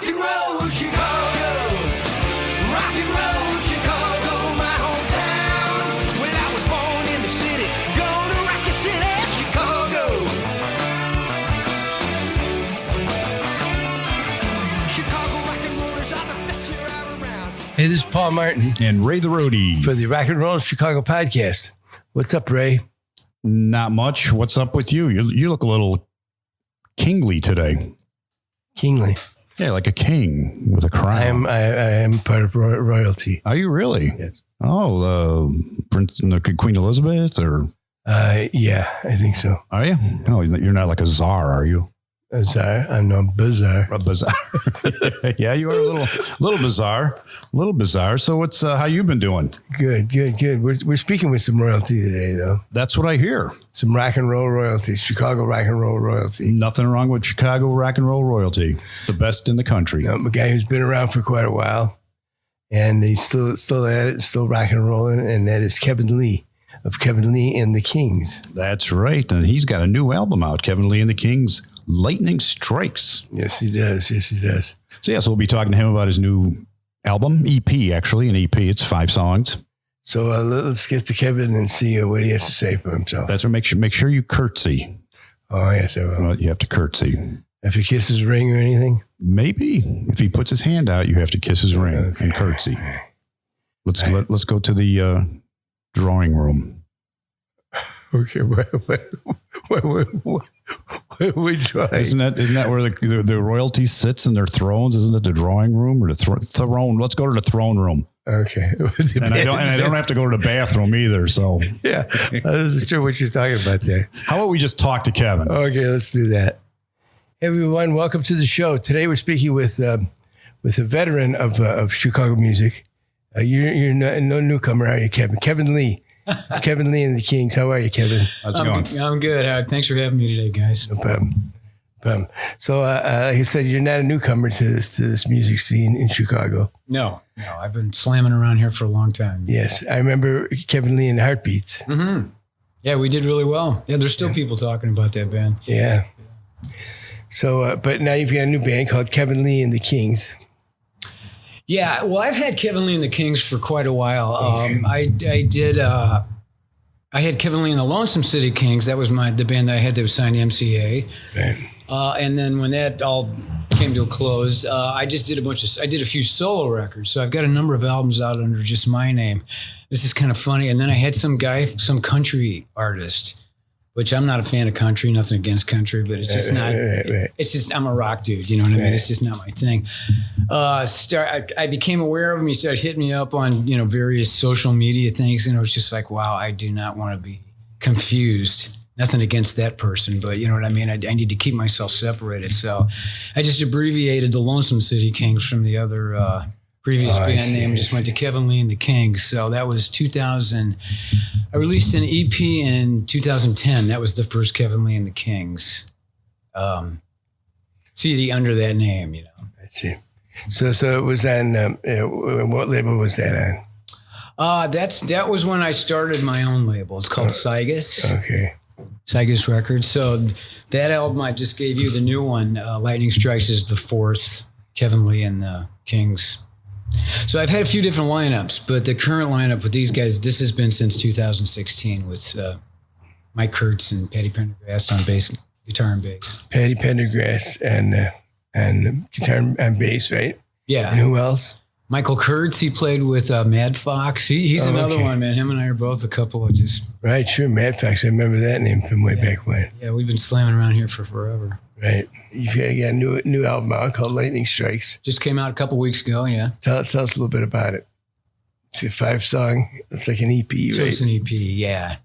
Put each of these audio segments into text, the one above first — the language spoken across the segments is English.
and roll, Chicago. Rock and roll, Chicago, my hometown. Well, I was born in the city, gonna rock your city, Chicago. Chicago rock and rollers are the best you're ever around. Hey, this is Paul Martin And Ray the Roadie. for the Rock and Roll Chicago podcast. What's up, Ray? Not much. What's up with you? You look a little kingly today. Kingly. Yeah, like a king with a crown. I am part of royalty. Are you really? Yes. Oh, Queen Elizabeth, or Yeah, I think so. are you? No, you're not like a czar, are you? A czar. I'm no bizarre. A bizarre. Yeah, you are a little bizarre. So what's how you been doing? Good. We're speaking with some royalty today, though. That's what I hear. Some rock and roll royalty, Chicago rock and roll royalty. Nothing wrong with Chicago rock and roll royalty. The best in the country. A guy who's been around for quite a while, and he's still at it, still rock and rolling, and that is Kevin Lee of Kevin Lee and the Kings. That's right. And he's got a new album out, Kevin Lee and the Kings, Lightning Strikes. Yes, he does. So, yes, we'll be talking to him about his new album, EP, actually, an EP. It's 5 songs. So let's get to Kevin and see what he has to say for himself. That's what make sure you curtsy. Oh, yes, I will. You have to curtsy. If he kisses a ring or anything? Maybe. If he puts his hand out, you have to kiss his ring and curtsy. Let's go to the drawing room. Okay, what we try? Isn't that where the royalty sits in their thrones? Isn't it the drawing room or the throne? Let's go to the throne room. Okay, And I don't have to go to the bathroom either. So yeah, this is true what you're talking about there. how about we just talk to Kevin? Okay, let's do that. Hey, everyone, welcome to the show. Today we're speaking with a veteran of Chicago music. You're no newcomer, are you, Kevin? Kevin Lee. Kevin Lee and the Kings. How are you, Kevin? How's it going? I'm good. Thanks for having me today, guys. No problem. So, like I said, you're not a newcomer to this music scene in Chicago. No, I've been slamming around here for a long time. Yes, I remember Kevin Lee and Heartbeats. Mm-hmm. Yeah, we did really well. Yeah, there's still people talking about that band. Yeah. So, but now you've got a new band called Kevin Lee and the Kings. Yeah, well, I've had Kevin Lee and the Kings for quite a while. Okay. I had Kevin Lee and the Lonesome City Kings. That was the band that I had that was signed to MCA. Right. And then when that all came to a close, I just did I did a few solo records. So I've got a number of albums out under just my name. This is kind of funny. And then I had some country artist, which I'm not a fan of country, nothing against country, but it's just not, right. It's just, I'm a rock dude, you know what I mean? It's just not my thing. I became aware of him. He started hitting me up on, various social media things. And it was just like, wow, I do not want to be confused. Nothing against that person, but you know what I mean? I need to keep myself separated. So I just abbreviated the Lonesome City Kings from the other previous band name, just went to Kevin Lee and the Kings. So that was 2000. I released an EP in 2010. That was the first Kevin Lee and the Kings CD under that name, I see. So it was on, what label was that on? That was when I started my own label. It's called Sigus. Okay. Sigus Records. So that album I just gave you, the new one, Lightning Strikes, is the 4th Kevin Lee and the Kings. So I've had a few different lineups, but the current lineup with these guys, this has been since 2016 with Mike Kurtz and Patty Pendergrass on bass, guitar and bass. Patty Pendergrass and guitar and bass, right? Yeah. And who else? Michael Kurtz, he played with Mad Fox. He's another one, man. Him and I are both a couple of just... Right, sure. Mad Fox. I remember that name from way back when. Yeah, we've been slamming around here for forever. Right. You've got a new album out called Lightning Strikes. Just came out a couple weeks ago, yeah. Tell us a little bit about it. It's a 5-song. It's like an EP, right? So it's an EP, yeah.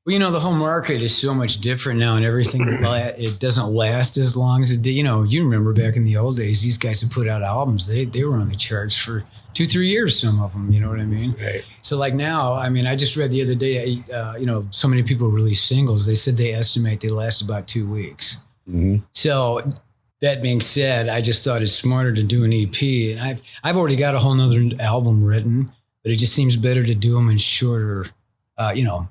Well, the whole market is so much different now, and everything, it doesn't last as long as it did. You remember back in the old days, these guys who put out albums, they were on the charts for 2-3 years, some of them, you know what I mean? Right. So like now, I mean, I just read the other day, so many people release singles. They said they estimate they last about 2 weeks. Mm-hmm. So that being said, I just thought it's smarter to do an EP. And I've already got a whole nother album written, but it just seems better to do them in shorter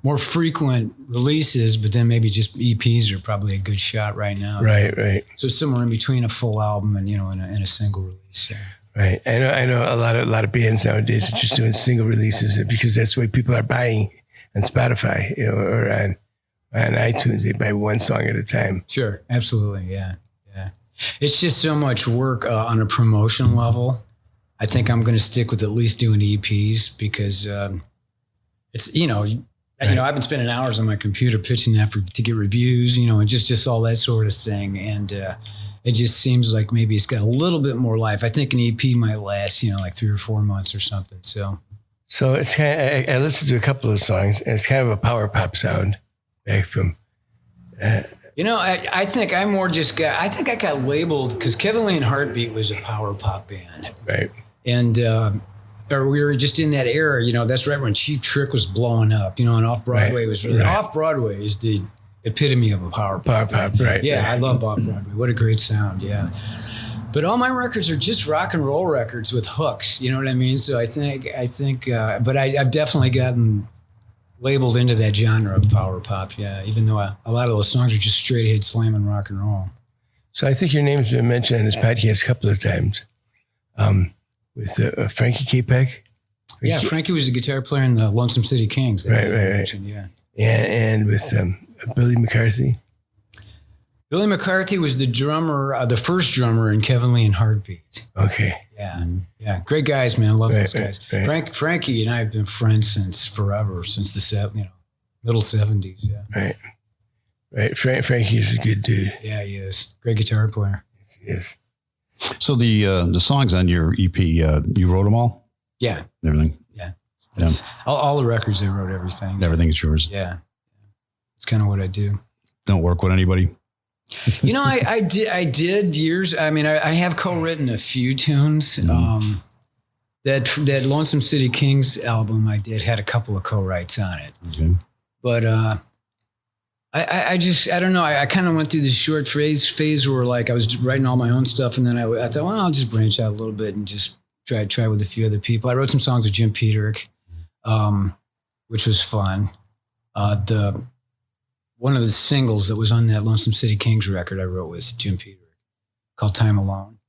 more frequent releases, but then maybe just EPs are probably a good shot right now. Right. So somewhere in between a full album and, and a single release. Yeah. Right. I know a lot of bands nowadays are just doing single releases because that's the way people are buying on Spotify, or on iTunes. They buy one song at a time. Sure. Absolutely. Yeah. It's just so much work on a promotion level. I think I'm going to stick with at least doing EPs because it's, I've been spending hours on my computer pitching that to get reviews, and just all that sort of thing. And it just seems like maybe it's got a little bit more life. I think an EP might last, like 3 or 4 months or something. So it's kind of, I listened to a couple of songs, and it's kind of a power pop sound back from. I think I got labeled because Kevin Lee and Heartbeat was a power pop band. Right. And, or we were just in that era, that's right when Cheap Trick was blowing up, and Off-Broadway was really, Off-Broadway is the epitome of a power pop. Right. Yeah, I love Off-Broadway. What a great sound, yeah. But all my records are just rock and roll records with hooks, you know what I mean? So I think, but I've definitely gotten labeled into that genre of power pop, yeah, even though a lot of those songs are just straight ahead slamming rock and roll. So I think your name's been mentioned on this podcast a couple of times. With Frankie K-Peck. Yeah, Frankie was the guitar player in the Lonesome City Kings. Right. Yeah. And with Billy McCarthy. Billy McCarthy was the drummer, the first drummer in Kevin Lee and Heartbeat. Okay. Yeah. Great guys, man. Love those guys. Right. Frankie and I have been friends since forever, since the middle 70s. Yeah. Right. Frankie's a good dude. Yeah, he is. Great guitar player. Yes. So the songs on your EP, you wrote them all? Yeah. Everything? Yeah. All the records, I wrote everything. Everything is yours? Yeah. It's kind of what I do. Don't work with anybody? I did years. I mean, I have co-written a few tunes. That Lonesome City Kings album I did had a couple of co-writes on it. Okay. But I don't know. I kind of went through this short phase where like I was writing all my own stuff, and then I thought, well, I'll just branch out a little bit and just try with a few other people. I wrote some songs with Jim Peterick, which was fun. One of the singles that was on that Lonesome City Kings record I wrote with Jim Peterick, called Time Alone.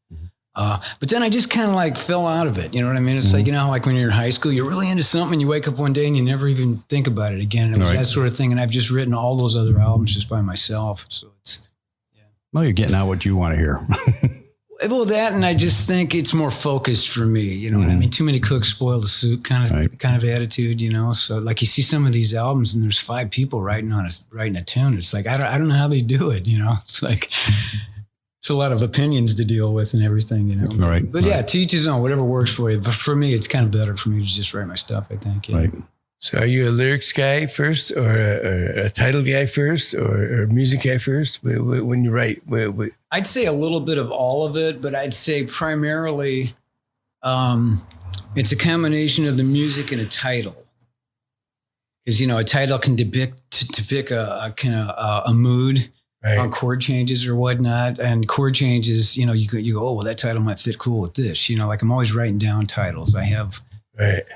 But then I just kind of like fell out of it. You know what I mean? It's like, like when you're in high school, you're really into something and you wake up one day and you never even think about it again. And it was that sort of thing. And I've just written all those other albums just by myself. So it's, Well, you're getting out what you want to hear. Well, that, and I just think it's more focused for me. You know what I mean? Too many cooks spoil the soup kind of attitude, So like you see some of these albums and there's 5 people writing a tune. It's like, I don't know how they do it. It's like, it's a lot of opinions to deal with and everything, Right. But yeah, to each his own, whatever works for you. But for me, it's kind of better for me to just write my stuff, I think. Yeah. Right. So are you a lyrics guy first, or a title guy first, or a music guy first? When you write, I'd say a little bit of all of it, but I'd say primarily it's a combination of the music and a title. Because, a title can depict a kind of a mood. Right. On chord changes or whatnot, and chord changes, you go, oh, well, that title might fit cool with this. Like I'm always writing down titles. I have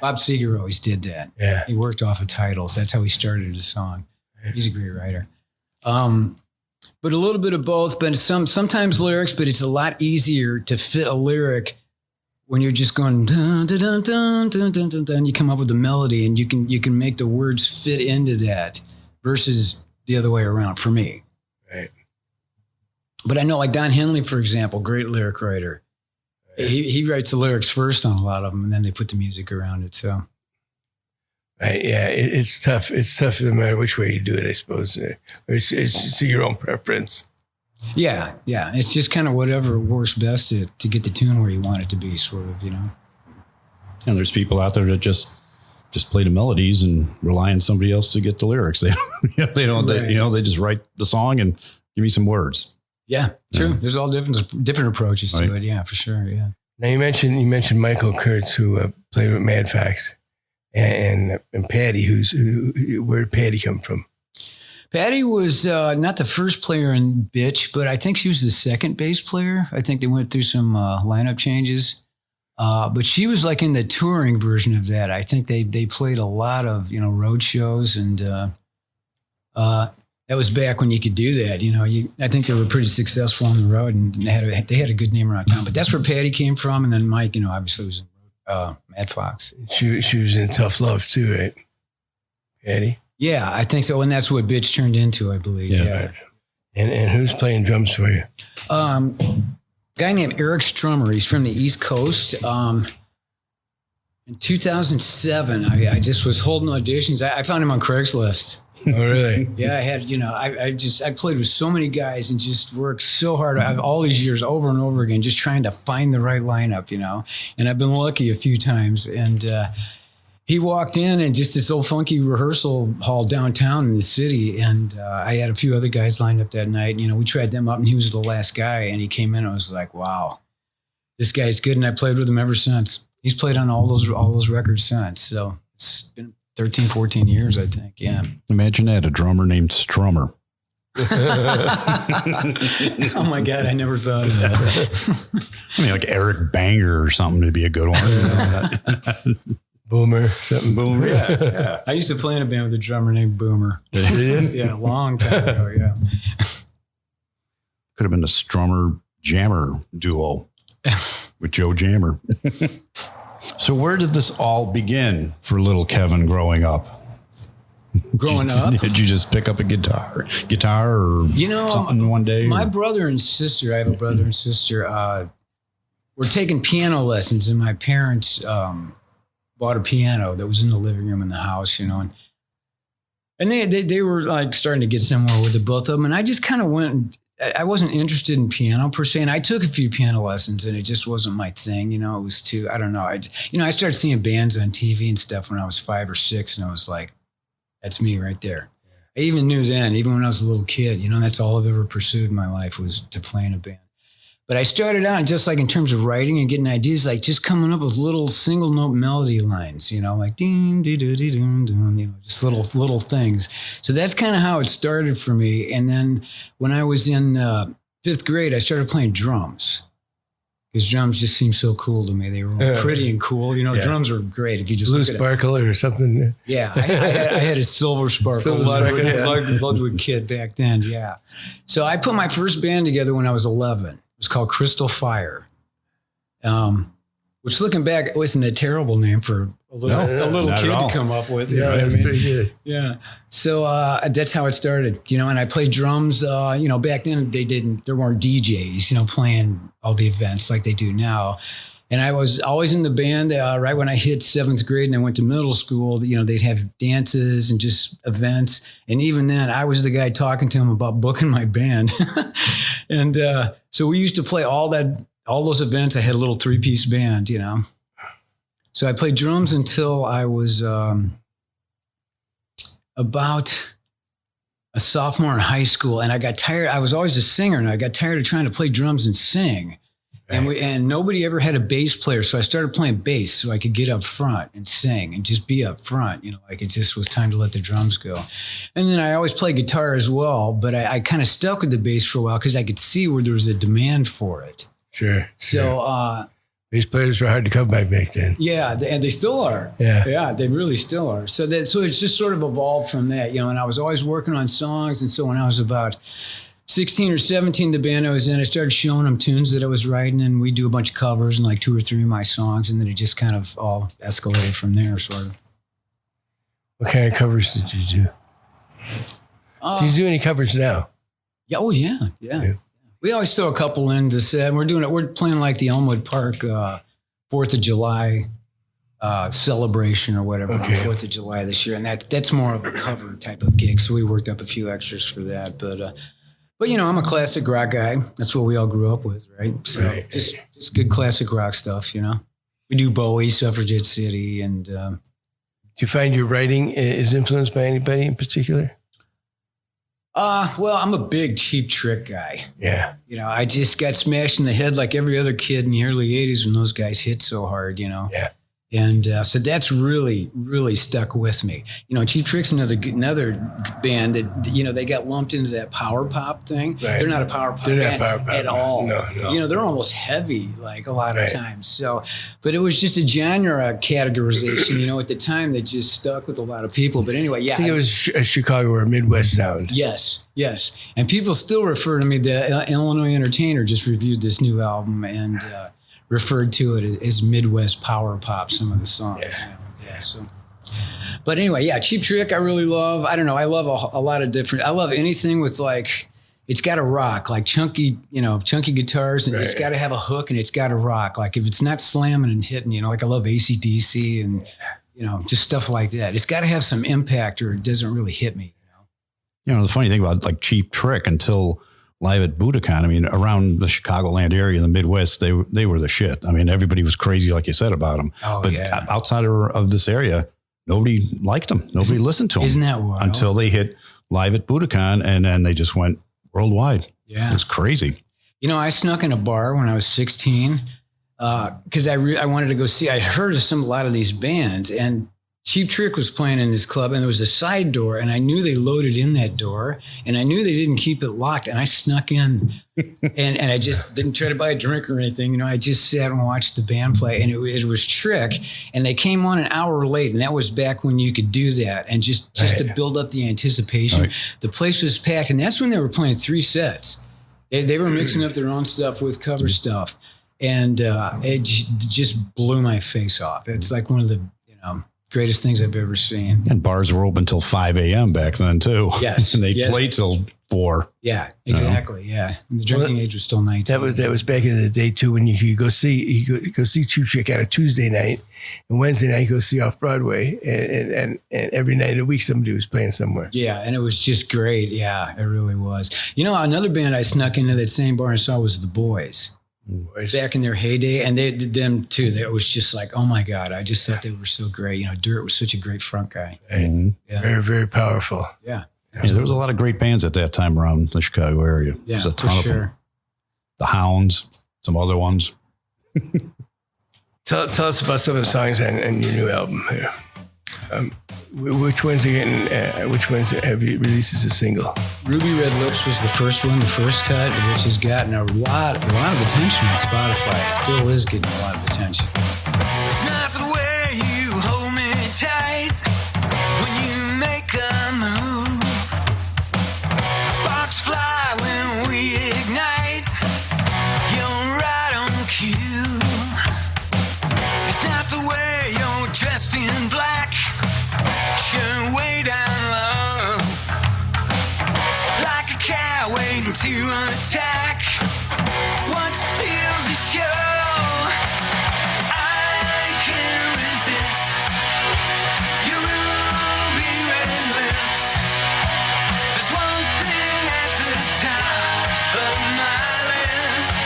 Bob Seger always did that. Yeah, he worked off of titles. That's how he started his song. He's a great writer. But a little bit of both. But sometimes lyrics. But it's a lot easier to fit a lyric when you're just going dun dun dun dun dun dun dun dun. You come up with a melody, and you can make the words fit into that versus the other way around. For me. Right. But I know like Don Henley, for example, great lyric writer. He writes the lyrics first on a lot of them, and then they put the music around it. So, right, yeah, it's tough. It's tough no matter which way you do it, I suppose. It's your own preference. Yeah. It's just kind of whatever works best to get the tune where you want it to be, sort of, And there's people out there that just play the melodies and rely on somebody else to get the lyrics. They don't. They just write the song and give me some words. Yeah, true. There's all different approaches to it. Yeah, for sure. Yeah. Now you mentioned Michael Kurtz, who played with Mad Fox, and Patty. Where did Patty come from? Patty was not the first player in Bitch, but I think she was the second bass player. I think they went through some lineup changes. But she was like in the touring version of that. I think they played a lot of, road shows, and that was back when you could do that. I think they were pretty successful on the road, and they had a good name around town. But that's where Patty came from, and then Mike, obviously was Mad Fox. She was in Tough Love too, right? Patty? Yeah, I think so. And that's what Bitch turned into, I believe. Yeah. And who's playing drums for you? Guy named Eric Strummer. He's from the East Coast. In 2007, I just was holding auditions. I found him on Craigslist. Oh, really? Yeah, I had, I played with so many guys and just worked so hard all these years over and over again, just trying to find the right lineup, and I've been lucky a few times. And he walked in and just this old funky rehearsal hall downtown in the city. And I had a few other guys lined up that night. We tried them up, and he was the last guy. And he came in and I was like, wow, this guy's good. And I played with him ever since. He's played on all those records since. So it's been 13, 14 years, I think. Yeah. Imagine that, a drummer named Strummer. Oh my God, I never thought of that. I mean, like Eric Banger or something would be a good one. Boomer, something. Boomer. Yeah. I used to play in a band with a drummer named Boomer. Yeah, a long time ago, yeah. Could have been a Strummer Jammer duo with Joe Jammer. So where did this all begin for little Kevin growing up? Growing up? Did you just pick up a guitar or something one day? My brother and sister, I have a brother and sister, were taking piano lessons, and my parents bought a piano that was in the living room in the house, and they were like starting to get somewhere with the both of them. And I just kind of went, I wasn't interested in piano per se. And I took a few piano lessons, and it just wasn't my thing. It was too, I don't know. I started seeing bands on TV and stuff when I was 5 or 6, and I was like, that's me right there. I even knew then, even when I was a little kid, that's all I've ever pursued in my life was to play in a band. But I started out just like in terms of writing and getting ideas, like just coming up with little single note melody lines, like ding, dee, doo, dee, doo, doo, just little things. So that's kind of how it started for me. And then when I was in 5th grade, I started playing drums because drums just seemed so cool to me. They were all pretty and cool. Drums are great if you just Blue look at Sparkle or something. Yeah, I had a Silver Sparkle Ludwig kid back then. Yeah. So I put my first band together when I was 11. It was called Crystal Fire, which looking back wasn't a terrible name for a little kid to come up with. Yeah, that's pretty good. Yeah. So that's how it started, and I played drums. Back then there weren't DJs, playing all the events like they do now. And I was always in the band. Right when I hit 7th grade and I went to middle school, they'd have dances and just events. And even then, I was the guy talking to them about booking my band. And so we used to play all those events. I had a little 3-piece band, So I played drums until I was about a sophomore in high school. And I got tired. I was always a singer, and I got tired of trying to play drums and sing. And nobody ever had a bass player. So I started playing bass so I could get up front and sing and just be up front, like it just was time to let the drums go. And then I always played guitar as well, but I kind of stuck with the bass for a while because I could see where there was a demand for it. Sure. So, bass players were hard to come by back then. Yeah. And they still are. Yeah. Yeah. They really still are. So it's just sort of evolved from that, and I was always working on songs. And so when I was about 16 or 17, the band I was in, I started showing them tunes that I was writing, and we do a bunch of covers and like 2 or 3 of my songs. And then it just kind of all escalated from there, sort of. What kind of covers did you do? Do you do any covers now? Yeah. Oh yeah. Yeah. We always throw a couple in to set. We're playing like the Elmwood Park 4th of July celebration or whatever on 4th of July this year. And that's more of a cover type of gig. So we worked up a few extras for that, But I'm a classic rock guy. That's what we all grew up with, right? So just good classic rock stuff, We do Bowie, Suffragette City, and. Do you find your writing is influenced by anybody in particular? Well, I'm a big Cheap Trick guy. Yeah. I just got smashed in the head like every other kid in the early 80s when those guys hit so hard, Yeah. And so that's really, really stuck with me. You know, Cheap Trick's another band that, you know, they got lumped into that power pop thing. Right. They're not a power pop band at all. No. You know, they're almost heavy, like a lot of times. So, but it was just a genre categorization, you know, at the time that just stuck with a lot of people. But anyway, yeah. I think it was a Chicago or a Midwest sound. Yes. And people still refer to me. The Illinois Entertainer just reviewed this new album and referred to it as Midwest power pop, some of the songs. Yeah. So, but anyway, yeah, Cheap Trick I really love. I don't know. I love a lot of different. I love anything with like, it's got to rock, like chunky guitars, and it's got to have a hook and it's got to rock. Like if it's not slamming and hitting, you know, like I love AC/DC and, you know, just stuff like that. It's got to have some impact or it doesn't really hit me. You know, the funny thing about like Cheap Trick until live at Budokan, I mean, around the Chicagoland area, the Midwest, they were the shit. I mean, everybody was crazy, like you said, about them. Oh, but outside of this area, nobody liked them. Nobody listened to them. Isn't that wild? Until they hit live at Budokan, and then they just went worldwide. Yeah. It was crazy. You know, I snuck in a bar when I was 16 because I wanted to go see. I heard of a lot of these bands, and Cheap Trick was playing in this club, and there was a side door, and I knew they loaded in that door, and I knew they didn't keep it locked, and I snuck in, and I just didn't try to buy a drink or anything. You know, I just sat and watched the band play, and it was Trick, and they came on an hour late, and that was back when you could do that, and just to build up the anticipation. Right. The place was packed, and that's when they were playing 3 sets. They were mixing up their own stuff with cover stuff, and it just blew my face off. It's like one of the, you know, greatest things I've ever seen. And bars were open till 5 a.m. back then too. Yes. And they played till 4. Yeah, exactly. You know? Yeah. And the drinking age was still 19. That was back in the day too, when you could go see Cheap Trick on a Tuesday night, and Wednesday night you go see off Broadway, and every night of the week somebody was playing somewhere. Yeah, and it was just great. Yeah, it really was. You know, another band I snuck into that same bar and saw was The Boys. Back in their heyday, and they did them too. It was just like, oh my God, I just thought they were so great. You know, Dirt was such a great front guy. Mm-hmm. Yeah. Very, very powerful. Yeah. Yeah, there was a lot of great bands at that time around the Chicago area. Yeah, There's a ton of them. The Hounds, some other ones. Tell us about some of the songs on your new album here. Which ones are getting? Which ones have you released as a single? Ruby Red Lips was the first one, the first cut, which has gotten a lot of attention on Spotify. It still is getting a lot of attention. It's not the way you hold me tight when you make a move. Sparks fly when we ignite. You're right on cue. It's not the way you're dressed in black. Shirt way down low, like a cow waiting to attack. What steals the show? I can't resist your ruby red lips. There's one thing at the top of my list.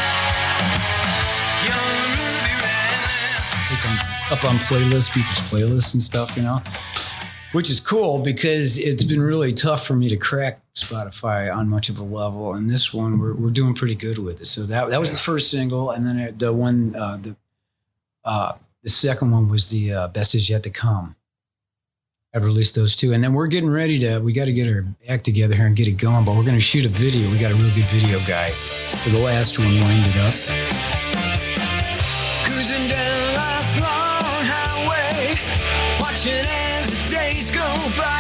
Your ruby red lips. Up on playlists, people's playlists and stuff, you know. Which is cool because it's been really tough for me to crack Spotify on much of a level. And this one, we're doing pretty good with it. So that was the first single. And then the second one was the Best Is Yet to Come. I've released those 2. And then we're getting ready we got to get our act together here and get it going. But we're going to shoot a video. We got a real good video guy for the last one lined it up. Cruising down life's long highway, watching as the days go by.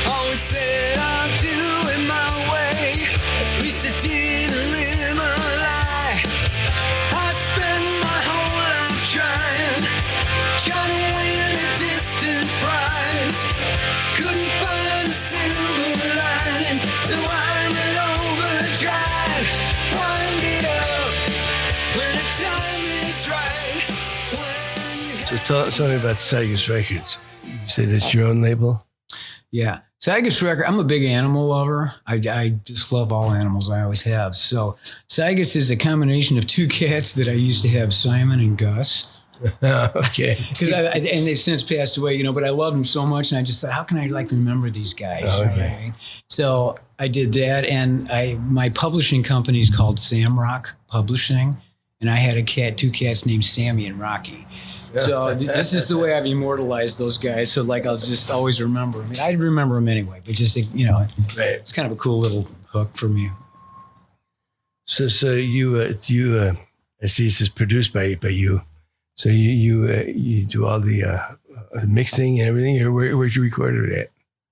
Always said I'll do it my way. At least I didn't live a lie. I spent my whole life trying to win a distant prize. Couldn't find a silver lining, so I'm in overdrive. Wind it up when the time is right. So tell me about Sigus Records. You say that's your own label? Yeah. Sigus Records, I'm a big animal lover. I just love all animals. I always have. So Sigus is a combination of 2 cats that I used to have, Simon and Gus. Okay. And they've since passed away, you know, but I love them so much. And I just thought, how can I remember these guys? Oh, okay. You know what I mean? So I did that. And my publishing company is called Samrock Publishing. and I had two cats named Sammy and Rocky. So this is the way I've immortalized those guys. So like, I'll just always remember. I mean, I remember them anyway, but just, right. It's kind of a cool little hook for me. So you I see this is produced by you. So you do all the mixing and everything, or where'd you record it at?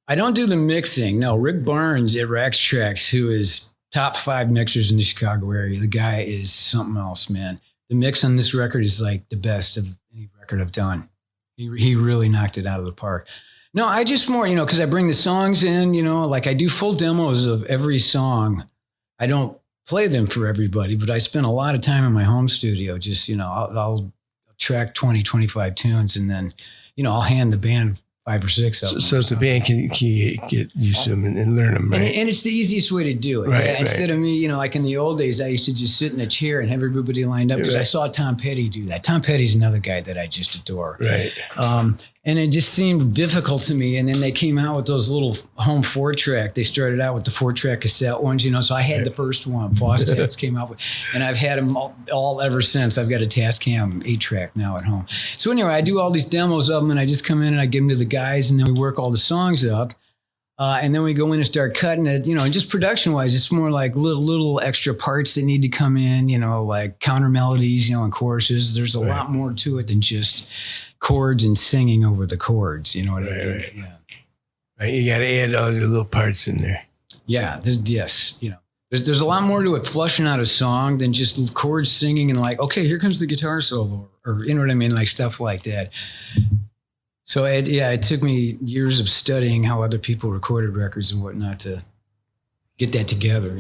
I don't do the mixing. No, Rick Barnes at Rax Tracks, who is top 5 mixers in the Chicago area. The guy is something else, man. The mix on this record is like the best of any record I've done. He really knocked it out of the park. No, I just more, because I bring the songs in, like I do full demos of every song. I don't play them for everybody, but I spend a lot of time in my home studio. Just, I'll track 20, 25 tunes, and then, I'll hand the band 5 or 6 of them. So the band can get used to them and learn them, right? And it's the easiest way to do it. Right, Instead of me, like in the old days, I used to just sit in a chair and have everybody lined up because I saw Tom Petty do that. Tom Petty's another guy that I just adore. Right. And it just seemed difficult to me. And then they came out with those little home 4-track. They started out with the 4-track cassette ones, so I had the first one. Fostex came out with, and I've had them all ever since. I've got a Tascam 8-track now at home. So anyway, I do all these demos of them, and I just come in and I give them to the guys, and then we work all the songs up. And then we go in and start cutting it, and just production-wise, it's more like little extra parts that need to come in, like counter melodies, and choruses. There's a lot more to it than just chords and singing over the chords. You know what I mean? Right. Yeah. Right. You got to add all your little parts in there. Yeah. There's a lot more to it flushing out a song than just chords singing and like, okay, here comes the guitar solo, or you know what I mean? Like stuff like that. So it took me years of studying how other people recorded records and whatnot to get that together,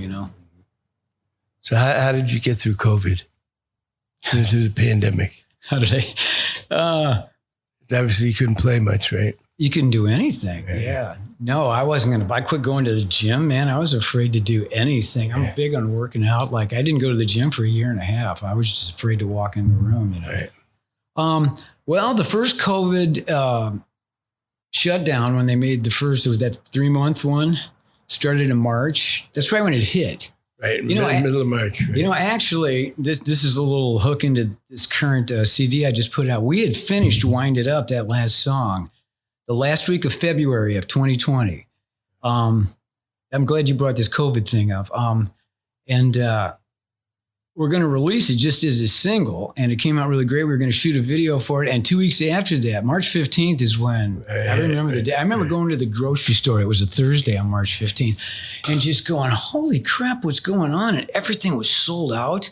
So how did you get through COVID? Through the pandemic? How did I? Obviously, you couldn't play much, right? You couldn't do anything. Yeah. No, I wasn't going to. I quit going to the gym, man. I was afraid to do anything. I'm big on working out. Like, I didn't go to the gym for 1.5 years. I was just afraid to walk in the room, Right. Well, the first COVID shutdown, when they made the first, it was that 3-month one, started in March. That's right when it hit. Right, middle of March. Right? Actually, this is a little hook into this current CD I just put out. We had finished Wind It Up, that last song, the last week of February of 2020. I'm glad you brought this COVID thing up. We're going to release it just as a single, and it came out really great. We were going to shoot a video for it, and 2 weeks after that, March 15th is when, I remember the day. I remember going to the grocery store. It was a Thursday on March 15th, and just going, holy crap, what's going on? And everything was sold out,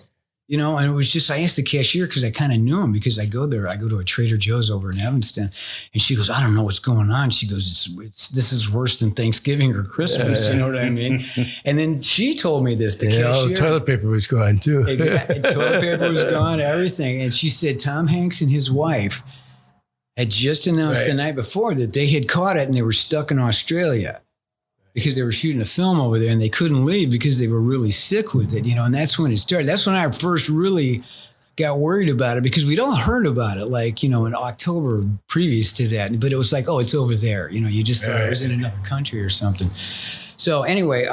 and it was just, I asked the cashier because I kind of knew him because I go there. I go to a Trader Joe's over in Evanston, and she goes, I don't know what's going on. She goes, this is worse than Thanksgiving or Christmas. You know what I mean? And then she told me this, the cashier. All the toilet paper was gone too. Exactly. Toilet paper was gone, everything. And she said Tom Hanks and his wife had just announced the night before that they had caught it and they were stuck in Australia because they were shooting a film over there and they couldn't leave because they were really sick with it, and that's when it started. That's when I first really got worried about it because we'd all heard about it, like, in October previous to that. But it was like, oh, it's over there. You just thought it was in another country or something. So anyway,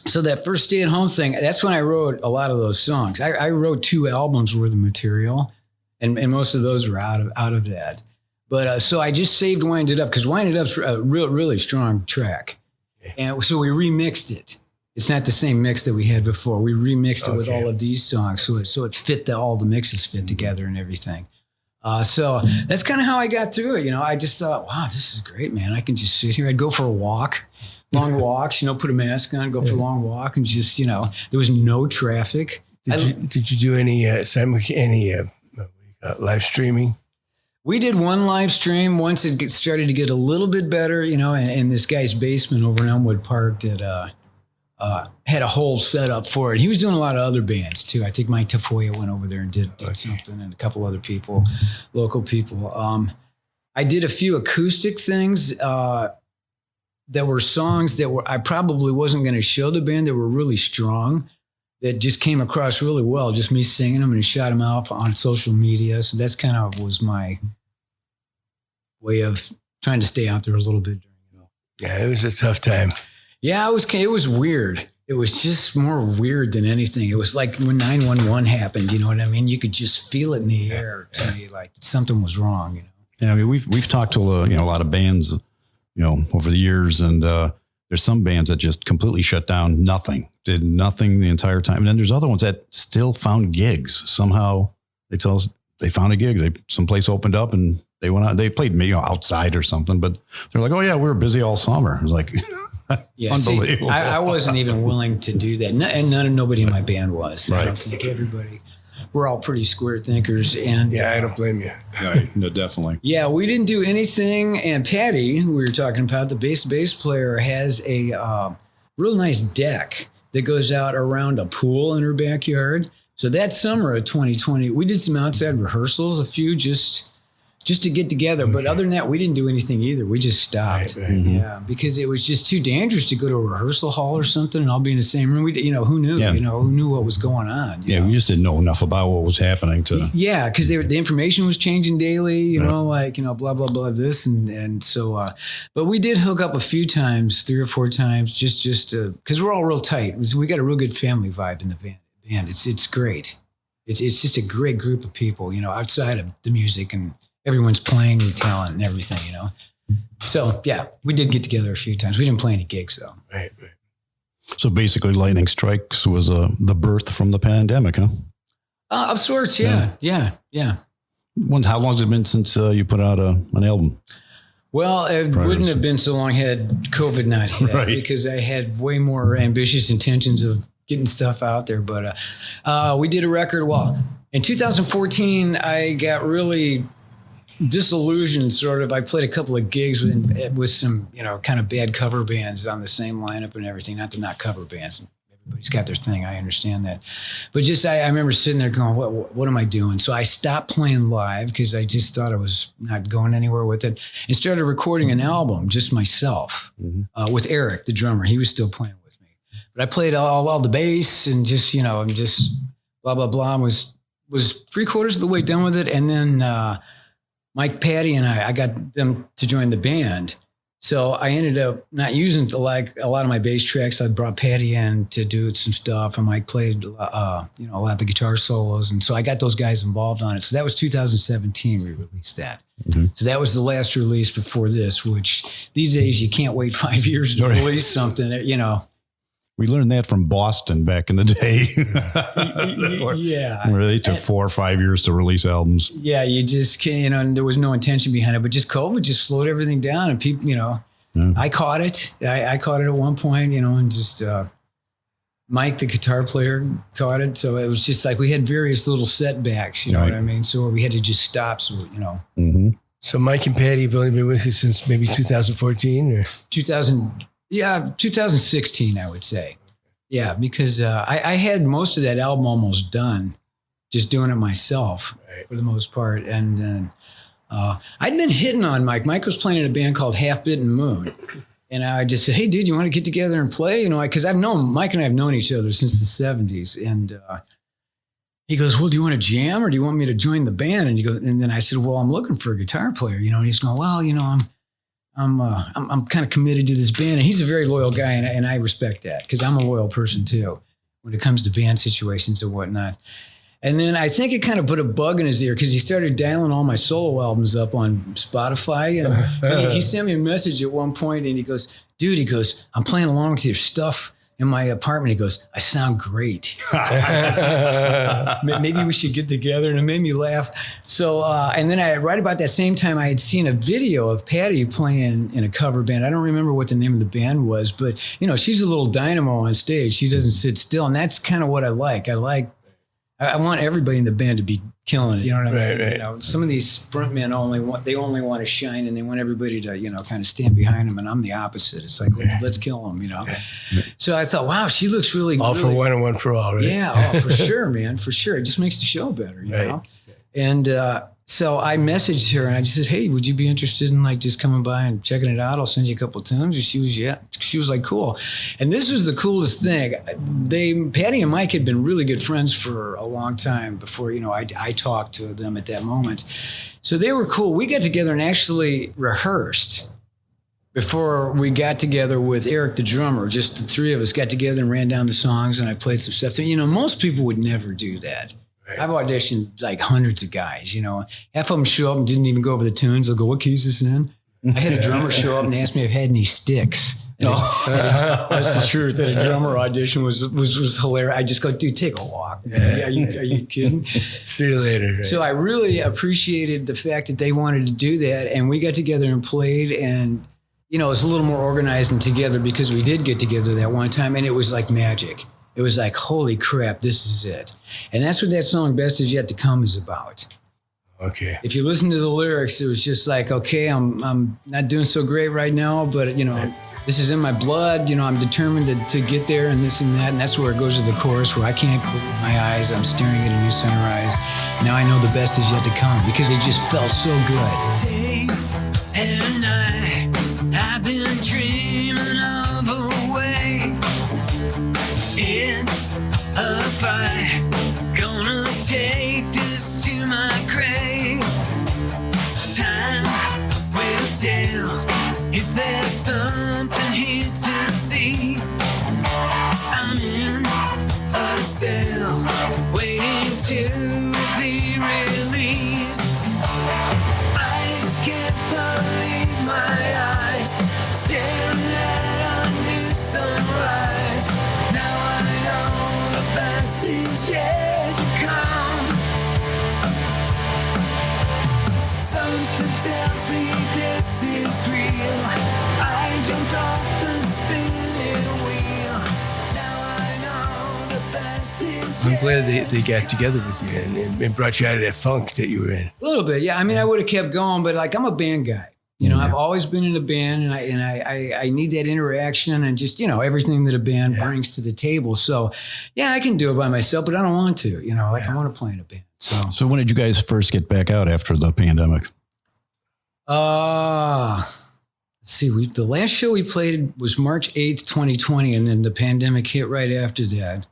so that first stay-at-home thing, that's when I wrote a lot of those songs. I wrote 2 albums worth of material, and most of those were out of that. But so I just saved Wind It Up because Wind It Up's a really strong track. And so we remixed it. It's not the same mix that we had before. We remixed it with all of these songs, so it fit all the mixes fit together and everything. So that's kind of how I got through it. I just thought, wow, this is great, man. I can just sit here. I'd go for a walk, long walks. Put a mask on, go for a long walk, and just there was no traffic. Did you do any live streaming? We did one live stream once it started to get a little bit better, in this guy's basement over in Elmwood Park that had a whole setup for it. He was doing a lot of other bands too. I think Mike Tafoya went over there and did something, and a couple other people, local people. I did a few acoustic things that were songs that I probably wasn't going to show the band that were really strong, that just came across really well, just me singing them, and shot them out on social media. So that's kind of was my way of trying to stay out there a little bit. Yeah, it was a tough time. Yeah, it was weird. it was just more weird than anything. It was like when 911 happened, you know what I mean? You could just feel it in the air to me, like something was wrong, you know? Yeah, I mean, we've talked to a lot of bands, over the years, and there's some bands that just completely shut down, did nothing the entire time, and then there's other ones that still found gigs. Somehow they tell us they found a gig. Someplace opened up and they went out. They played maybe outside or something, but they're like, "Oh yeah, we were busy all summer." It was like, yeah, unbelievable. See, I wasn't even willing to do that, and nobody in my band was. Right. I don't think everybody. We're all pretty square thinkers, and Yeah, I don't blame you. Right, no, definitely. yeah, we didn't do anything. And Patty, who we were talking about, the bass player, has a real nice deck that goes out around a pool in her backyard. So that summer of 2020, we did some outside rehearsals, a few just to get together. But other than that, we didn't do anything either. We just stopped. Right. Yeah, because it was just too dangerous to go to a rehearsal hall or something and all be in the same room. Who knew? Yeah. Who knew what was going on? you Yeah, know? we just didn't know enough about what was happening to. Yeah, because the information was changing daily, blah, blah, blah, this. And so, but we did hook up a few times, 3 or 4 times, just because we're all real tight. We got a real good family vibe in the band. It's great. It's just a great group of people, outside of the music, and everyone's playing talent and everything, So, yeah, we did get together a few times. We didn't play any gigs, though. Right. So basically, Lightning Strikes was the birth from the pandemic, huh? Of sorts, yeah. How long has it been since you put out an album? Well, it wouldn't have been so long had COVID not hit, Right. because I had way more ambitious intentions of getting stuff out there. But we did a record. Well, in 2014, I got really disillusioned, sort of. I played a couple of gigs with some, kind of bad cover bands on the same lineup and everything. Not cover bands. Everybody's got their thing. I understand that. But just, I remember sitting there going, what am I doing? So I stopped playing live because I just thought I was not going anywhere with it, and started recording an album just myself with Eric, the drummer. He was still playing with me. But I played all the bass and just, just blah, blah, blah. Was 3/4 of the way done with it. And then Mike, Patty, and I got them to join the band. So I ended up not using a lot of my bass tracks. I brought Patty in to do some stuff, and Mike played, a lot of the guitar solos. And so I got those guys involved on it. So that was 2017 we released that. Mm-hmm. So that was the last release before this, which these days you can't wait 5 years to release something, We learned that from Boston back in the day. Yeah. Where they took 4 or 5 years to release albums. Yeah, you just can't, and there was no intention behind it, but just COVID just slowed everything down, and people, I caught it. I caught it at one point, and just Mike, the guitar player, caught it. So it was just like we had various little setbacks, you know what I mean? So we had to just stop. So, Mm-hmm. So Mike and Patty have only been with you since maybe 2014 or 2016, I would say. Yeah, because I had most of that album almost done, just doing it myself for the most part. And then I'd been hitting on Mike. Mike was playing in a band called Half Bitten Moon. And I just said, hey, dude, you want to get together and play? Because Mike and I have known each other since the 70s. And he goes, well, do you want to jam or do you want me to join the band? And then I said, well, I'm looking for a guitar player, and he's going, well, I'm kind of committed to this band, and he's a very loyal guy, and I respect that because I'm a loyal person too when it comes to band situations and whatnot. And then I think it kind of put a bug in his ear because he started dialing all my solo albums up on Spotify, and he sent me a message at one point, and he goes, dude, I'm playing along with your stuff in my apartment. He goes, I sound great. Maybe we should get together. And it made me laugh. So, and then right about that same time, I had seen a video of Patty playing in a cover band. I don't remember what the name of the band was, but she's a little dynamo on stage. She doesn't sit still. And that's kind of what I like. I want everybody in the band to be killing it. You know what I mean? Right. Some of these frontmen only want to shine, and they want everybody to, kind of stand behind them. And I'm the opposite. It's like, let's kill them, So I thought, wow, she looks really all for one and one for all, right? Yeah, for sure, man, for sure. It just makes the show better, you know? And so I messaged her and I just said, hey, would you be interested in just coming by and checking it out? I'll send you a couple of tunes. And she was like, cool. And this was the coolest thing. Patty and Mike had been really good friends for a long time before, I talked to them at that moment. So they were cool. We got together and actually rehearsed before we got together with Eric, the drummer, just the three of us got together and ran down the songs, and I played some stuff. So, most people would never do that. Right. I've auditioned like hundreds of guys, half of them show up and didn't even go over the tunes. They'll go, what key is this in? I had a drummer show up and ask me if I had any sticks. That's the truth. That a drummer audition was hilarious. I just go, dude, take a walk. Are you kidding? See you later. Right? So I really appreciated the fact that they wanted to do that, and we got together and played, and it was a little more organized and together because we did get together that one time, and it was like magic. It was like, holy crap, this is it. And that's what that song "Best Is Yet to Come" is about. Okay. If you listen to the lyrics, it was just like, okay, I'm not doing so great right now, but this is in my blood. I'm determined to get there and this and that. And that's where it goes to the chorus where I can't believe my eyes. I'm staring at a new sunrise. Now I know the best is yet to come because it just felt so good. Day and night, I've been dreaming of a way. It's a fight. Gonna take this to my grave. Time will tell if there's something here to see. I'm in a cell waiting to be released. I just can't believe my eyes, staring at a new sunrise. Now I know the best is yet to come. Something tells me this is real. I jumped off the spinning wheel. Now I know the best is I'm glad they got together with you and brought you out of that funk that you were in. A little bit, yeah. I mean, I would have kept going, but I'm a band guy. I've always been in a band, and I need that interaction and just everything that a band brings to the table. So, yeah, I can do it by myself, but I don't want to. I want to play in a band. So when did you guys first get back out after the pandemic? Let's see. The last show we played was March 8th, 2020, and then the pandemic hit right after that.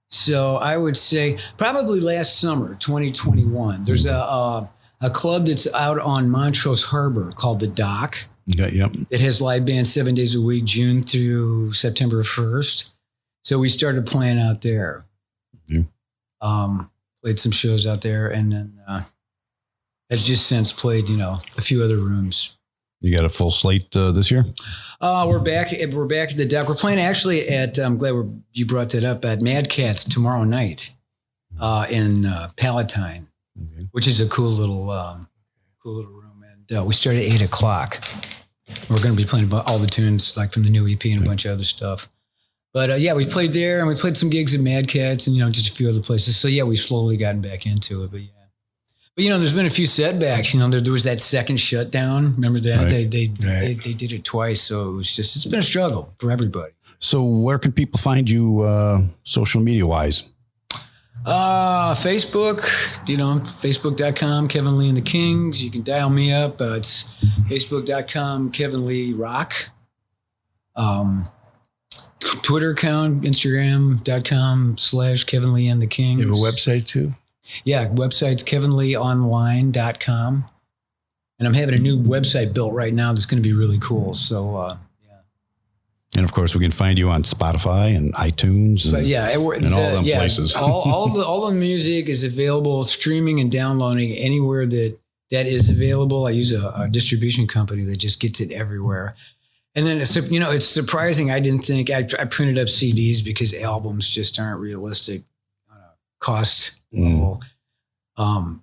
So I would say probably last summer, 2021. There's a club that's out on Montrose Harbor called The Dock. Yep. It has live bands 7 days a week, June through September 1st. So we started playing out there. Mm-hmm. Played some shows out there, and then have just since played, a few other rooms. You got a full slate this year? We're back at the Dock. We're playing actually at, I'm glad you brought that up, at Mad Cat's tomorrow night in Palatine, which is a cool little room. And we start at 8:00. We're going to be playing all the tunes like from the new EP and a bunch of other stuff. But we played there, and we played some gigs at Mad Cat's and, just a few other places. So, we've slowly gotten back into it. But, there's been a few setbacks. There was that second shutdown. Remember that? Right. They did it twice. So, it's been a struggle for everybody. So, where can people find you social media-wise? Facebook, Facebook.com, Kevin Lee and the Kings. You can dial me up. It's Facebook.com, Kevin Lee Rock. Twitter account, Instagram.com/Kevin Lee and the Kings. You have a website too? Yeah, website's kevinleeonline.com. And I'm having a new website built right now that's going to be really cool. So, And of course, we can find you on Spotify and iTunes and all them places. all the music is available, streaming and downloading anywhere that is available. I use a distribution company that just gets it everywhere. And then, it's surprising. I didn't think I printed up CDs because albums just aren't realistic on a cost level. And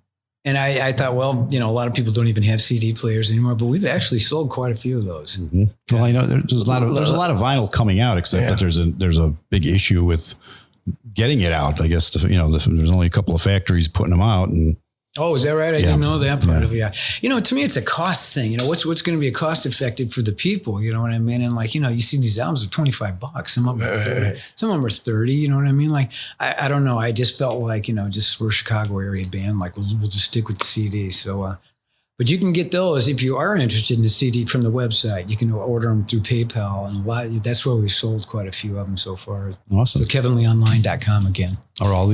I thought, well, a lot of people don't even have CD players anymore, but we've actually sold quite a few of those. Mm-hmm. Well, I know there's a lot of vinyl coming out, except that there's a big issue with getting it out. I guess there's only a couple of factories putting them out, and oh, is that right? I didn't know that part of it. Yeah. To me, it's a cost thing. What's going to be a cost effective for the people? You know what I mean? And you see these albums are $25. Some of them are 30. Some of them are 30. You know what I mean? I don't know. I just felt like, just we're a Chicago area band. We'll just stick with the CD. So, but you can get those if you are interested in the CD from the website. You can order them through PayPal, and that's where we've sold quite a few of them so far. Awesome. So KevinLeeOnline.com again. Are all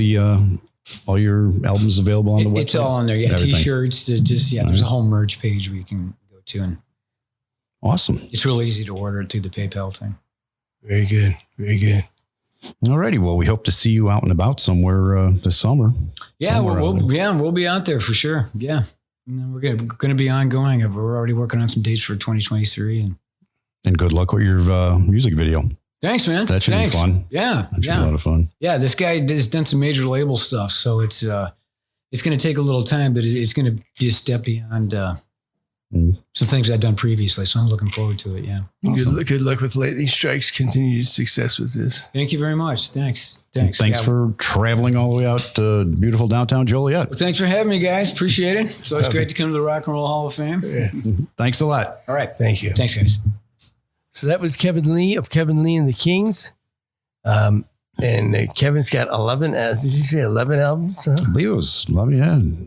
your albums available on the website? It's all on there. Yeah, everything. T-shirts. There's a whole merch page where you can go to. And Awesome. It's real easy to order it through the PayPal thing. Very good. Very good. All righty. Well, we hope to see you out and about somewhere this summer. Yeah, we'll be out there for sure. Yeah. And then we're going to be ongoing. We're already working on some dates for 2023. And good luck with your music video. Thanks, man. That should be fun. Yeah. That should be a lot of fun. Yeah. This guy has done some major label stuff. So it's going to take a little time, but it's going to be a step beyond some things I've done previously. So I'm looking forward to it. Yeah. Awesome. Good luck with Lightning Strikes. Continued success with this. Thank you very much. Thanks For traveling all the way out to beautiful downtown Joliet. Well, thanks for having me, guys. Appreciate it. It's always great to come to the Rock and Roll Hall of Fame. Yeah. Thanks a lot. All right. Thank you. Thanks, guys. So that was Kevin Lee of Kevin Lee and the Kings. And Kevin's got 11, did you say 11 albums? Huh? I believe it was 11, yeah.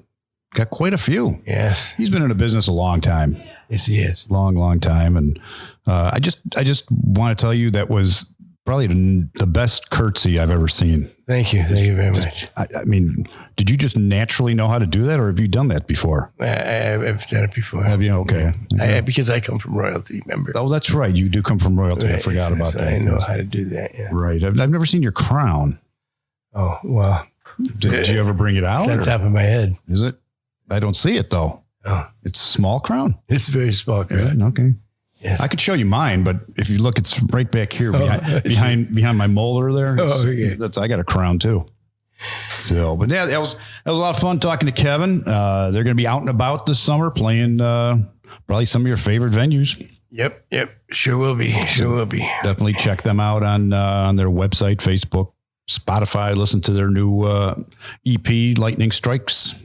Got quite a few. Yes. He's been in the business a long time. Yes, he is. Long time. And I just want to tell you that was probably the best curtsy I've ever seen. Thank you. Thank you very much. I mean, did you just naturally know how to do that, or have you done that before? I've done it before. Have you? Okay. Because I come from royalty, remember? Oh, that's right. You do come from royalty. Right. I forgot about that. I know how to do that. Yeah. Right. I've never seen your crown. Oh, well. Did you ever bring it out? It's on top of my head. Is it? I don't see it though. Oh. It's a small crown. It's a very small crown. Yeah, okay. Yes. I could show you mine, but if you look, it's right back here behind my molar there. Oh, okay. I got a crown too. So, but yeah, that was a lot of fun talking to Kevin. They're going to be out and about this summer playing probably some of your favorite venues. Yep. Sure will be. Definitely check them out on their website, Facebook, Spotify. Listen to their new EP, Lightning Strikes.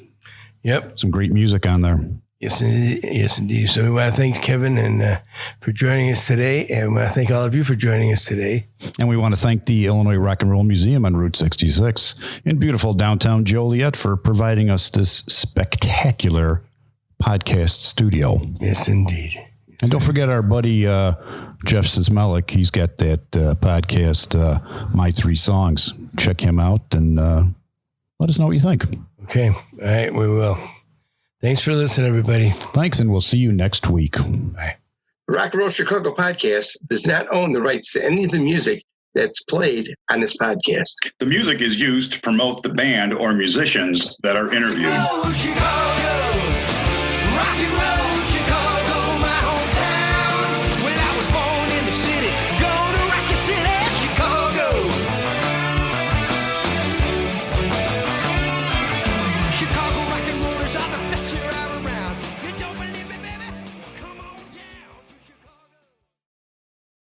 Yep. Some great music on there. Yes, indeed. So we want to thank Kevin and for joining us today, and we want to thank all of you for joining us today. And we want to thank the Illinois Rock and Roll Museum on Route 66 in beautiful downtown Joliet for providing us this spectacular podcast studio. Yes, indeed. And don't forget our buddy Jeff Sismelik. He's got that podcast, My Three Songs. Check him out and let us know what you think. Okay. All right. We will. Thanks for listening, everybody. Thanks, and we'll see you next week. Bye. The Rock and Roll Chicago podcast does not own the rights to any of the music that's played on this podcast. The music is used to promote the band or musicians that are interviewed. Chicago.